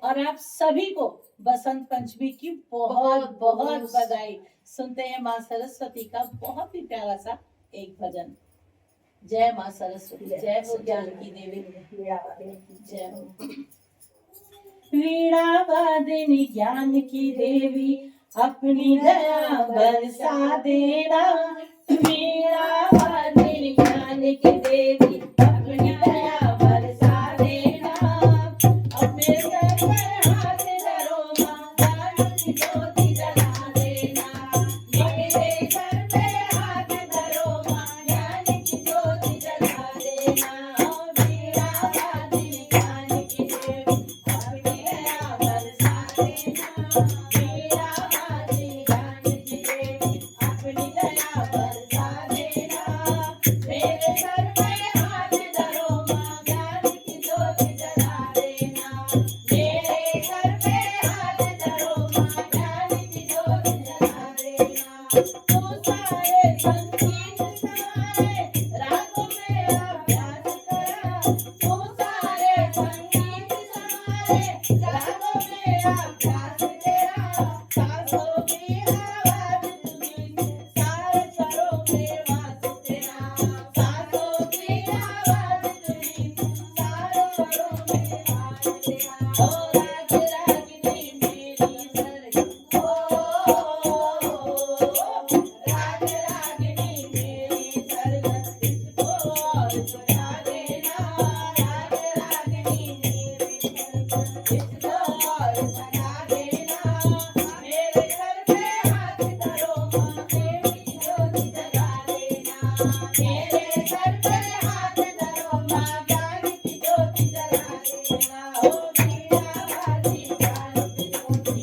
और आप सभी को बसंत पंचमी की बहुत बहुत बधाई। सुनते हैं माँ सरस्वती का बहुत ही प्यारा सा एक भजन। जय माँ सरस्वती, जय हो ज्ञान की देवी, जय हो। वीणा वादिनी ज्ञान की देवी, अपनी दया बरसा देना। वीणा वादिनी ज्ञान की देवी, अपनी दया बरसा देना। अपने सर पर हाथ धरो माँ, ज्ञान की ज्योति जला देना। मेरे सर पे हाथ धरो माँ, ज्ञान की ज्योति जला देना। वीणा वादिनी ज्ञान की देवी, अपनी दया बरसा देना। वीणा वादिनी ज्ञान की देवी, अपनी दया बरसा देना। मेरे सर पे हाथ धरो माँ, ज्ञान की ज्योति जला देना। मेरे सर पे हाथ धरो माँ, ज्ञान की ज्योति जला देना। तू सारे संगीत सवारे रागों में अभ्यास करा। तू सारे संगीत सवारे रागों में अभ्यास तेरा। सांसों की आवाज तुम्हें सारे स्वरों में वास तेरा। सांसों की आवाज तुम्हें सारे स्वरों में वास तेरा। ओ राग रागिनी मेरी सरगम, राग रागिनी मेरी सरगम, इसको और सुना देना। राग रागिनी मेरी सरगम, इसको और सुना देना। मेरे सर पे हाथ धरो माँ, देवी ज्योति जगा देना। मेरे सर पे हाथ धरो माँ, ज्ञान की ज्योति जगा देना। ओ वीणा वादी ज्ञान की ज्योति,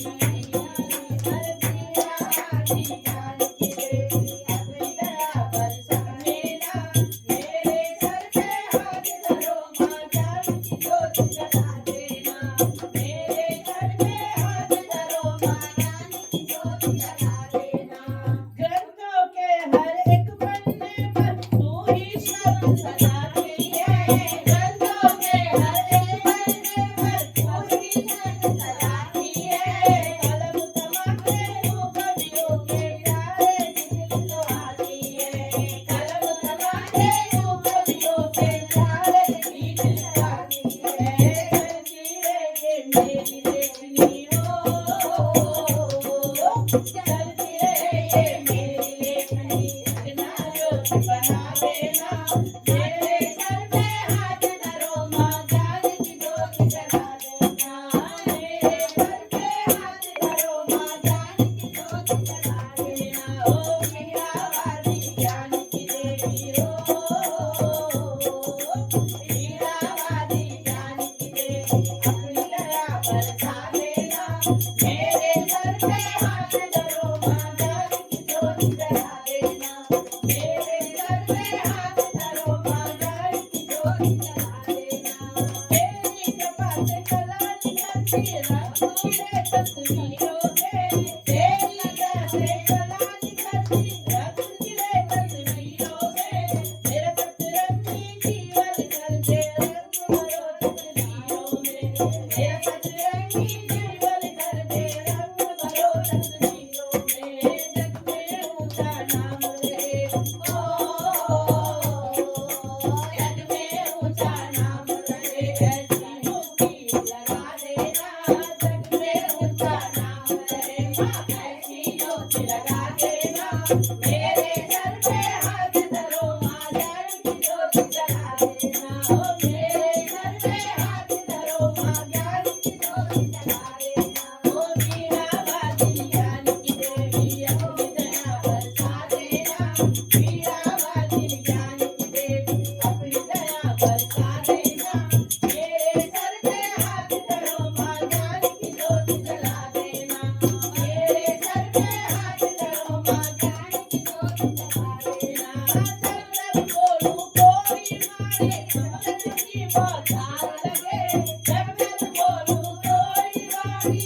हर वीणा वादी ज्ञान की देवी, अपनी दया बरसा देना। मेरे सर पे हाथ धरो माँ, ज्ञान की ज्योति जगा देना। मेरे सर पे हाथ धरो माँ, ज्ञान की ज्योति जगा देना। ग्रंथों के हर एक पन्ने पर तू ही शब्द सजाती है। ग्रंथों के हर एक पन्ने पर तू ही शब्द सजाती है। कलम थमाके तू कवियों के प्यारे दिल लुभाती है। कलम थमाके तू कवियों के प्यारे दिल लुभाती है। चलती रहे मेरी लेखनी हो, चलती रहे मेरी लेखनी, रचना ज्योति बना देना। मेरे सर पे हाथ धरो माँ, ज्ञान की ज्योति जगा देना। मेरे सर पे हाथ धरो माँ, ज्ञान की ज्योति जगा देना। ओ वीणा वादी ज्ञान की देवी हो, वीणा वादी ज्ञान की देवी, अपनी दया बरसा देना। मेरे सर पे हाथ धरो माँ, ज्ञान की ज्योति जगा देना। मेरे सर पे हाथ धरो माँ, ज्ञान की ज्योति जगा देना। तेरी कृपा से कला निखरती रखूंगे तस्वीरों से। तेरी दया से कला निखरती रखूंगे तस्वीरों से। मेरा सतरंगी जीवन कर दे रंग भरो तस्वीरों में। मेरा सतरंगी जीवन कर दे रंग भरो तस्वीरों में। जग में ऊंचा नाम रहे, जग में ऊंचा नाम रहे। ऐसी मुट्ठी लगा देना। जग में ऊंचा नाम रहे माँ, ऐसी ज्योति लगा देना। मेरे सर पे हाथ धरो माँ, ज्ञान की ज्योति जगा देना। ओ मेरे सर पे हाथ धरो माँ, ज्ञान की ज्योति जगा देना। ओ वीणा वादी ज्ञान की देवी, अपनी दया बरसा देना। वीणा वादी ज्ञान की देवी, अपनी दया बरसा देना। मेरे सर पे हाथ धरो माँ, ज्ञान की ज्योति जला देना। मेरे सर पे हाथ धरो माँ, ज्ञान की ज्योति जला देना। जब जब बोलूं कोई मारे, अमृत की बौछार लगे। जब जब बोलूं कोई वाणी